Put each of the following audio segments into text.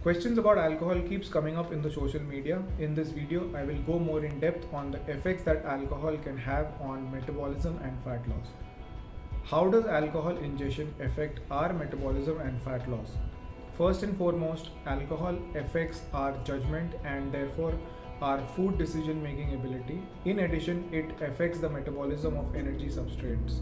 Questions about alcohol keeps coming up in the social media. In this video, I will go more in depth on the effects that alcohol can have on metabolism and fat loss. How does alcohol ingestion affect our metabolism and fat loss? First and foremost, alcohol affects our judgment and therefore our food decision making ability. In addition, it affects the metabolism of energy substrates.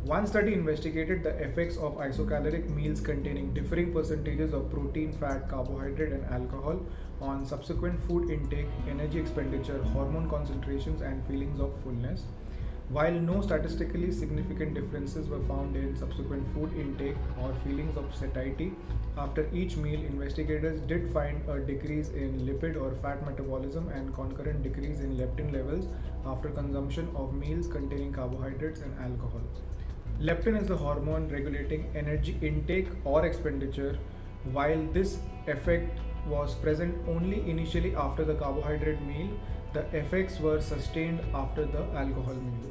One study investigated the effects of isocaloric meals containing differing percentages of protein, fat, carbohydrate, and alcohol on subsequent food intake, energy expenditure, hormone concentrations, and feelings of fullness. While no statistically significant differences were found in subsequent food intake or feelings of satiety after each meal, investigators did find a decrease in lipid or fat metabolism and concurrent decrease in leptin levels after consumption of meals containing carbohydrates and alcohol. Leptin is the hormone regulating energy intake or expenditure. While this effect was present only initially after the carbohydrate meal, the effects were sustained after the alcohol meal.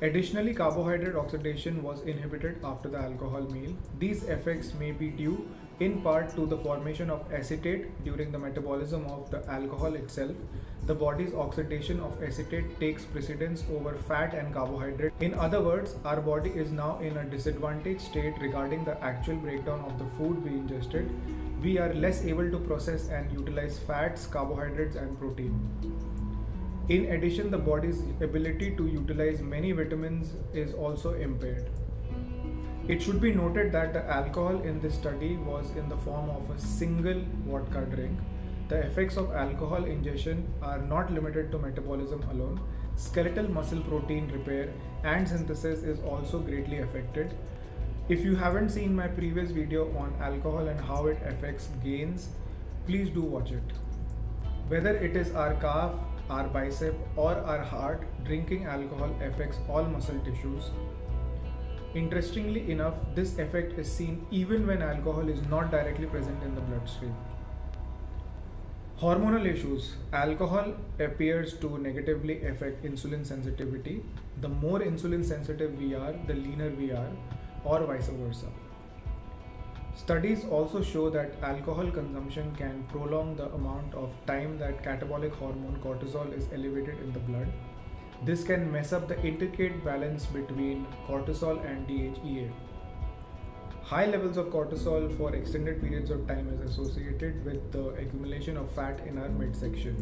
Additionally, carbohydrate oxidation was inhibited after the alcohol meal. These effects may be due in part to the formation of acetate during the metabolism of the alcohol itself. The body's oxidation of acetate takes precedence over fat and carbohydrate. In other words, our body is now in a disadvantaged state regarding the actual breakdown of the food we ingested. We are less able to process and utilize fats, carbohydrates, and protein. In addition, the body's ability to utilize many vitamins is also impaired. It should be noted that the alcohol in this study was in the form of a single vodka drink. The effects of alcohol ingestion are not limited to metabolism alone. Skeletal muscle protein repair and synthesis is also greatly affected. If you haven't seen my previous video on alcohol and how it affects gains, please do watch it. Whether it is our calf, our bicep, or our heart, drinking alcohol affects all muscle tissues. Interestingly enough, this effect is seen even when alcohol is not directly present in the bloodstream. Hormonal issues. Alcohol appears to negatively affect insulin sensitivity. The more insulin sensitive we are, the leaner we are, or vice versa. Studies also show that alcohol consumption can prolong the amount of time that catabolic hormone cortisol is elevated in the blood. This can mess up the intricate balance between cortisol and DHEA. High levels of cortisol for extended periods of time is associated with the accumulation of fat in our midsection.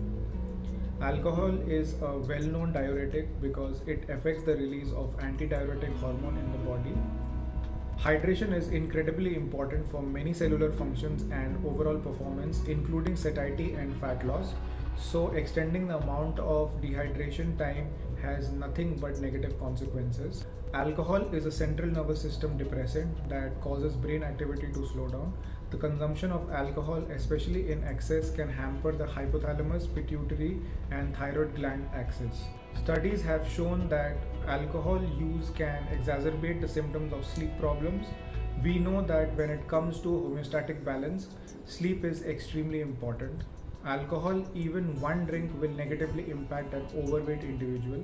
Alcohol is a well-known diuretic because it affects the release of antidiuretic hormone in the body. Hydration is incredibly important for many cellular functions and overall performance, including satiety and fat loss. So, extending the amount of dehydration time has nothing but negative consequences. Alcohol is a central nervous system depressant that causes brain activity to slow down. The consumption of alcohol, especially in excess, can hamper the hypothalamus, pituitary, and thyroid gland axis. Studies have shown that alcohol use can exacerbate the symptoms of sleep problems. We know that when it comes to homeostatic balance, sleep is extremely important. Alcohol, even one drink, will negatively impact an overweight individual.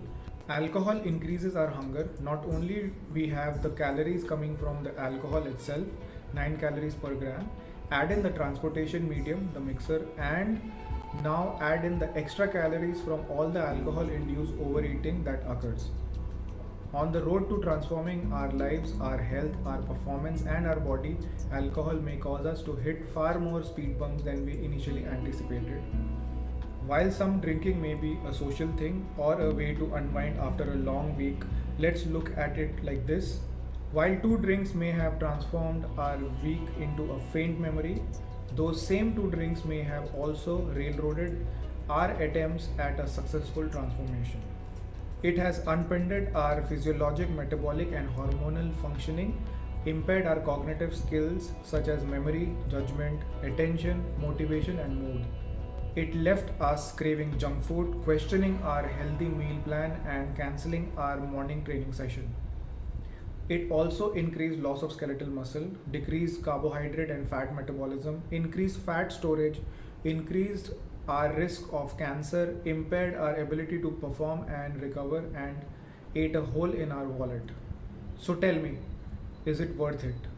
Alcohol increases our hunger. Not only we have the calories coming from the alcohol itself, 9 calories per gram, add in the transportation medium, the mixer, and now add in the extra calories from all the alcohol induced overeating that occurs. On the road to transforming our lives, our health, our performance, and our body, alcohol may cause us to hit far more speed bumps than we initially anticipated. While some drinking may be a social thing or a way to unwind after a long week, let's look at it like this. While 2 drinks may have transformed our week into a faint memory, those same 2 drinks may have also railroaded our attempts at a successful transformation. It has upended our physiologic, metabolic, and hormonal functioning, impaired our cognitive skills such as memory, judgment, attention, motivation, and mood. It left us craving junk food, questioning our healthy meal plan, and cancelling our morning training session. It also increased loss of skeletal muscle, decreased carbohydrate and fat metabolism, increased fat storage, increased our risk of cancer, impaired our ability to perform and recover, and ate a hole in our wallet. So tell me, is it worth it?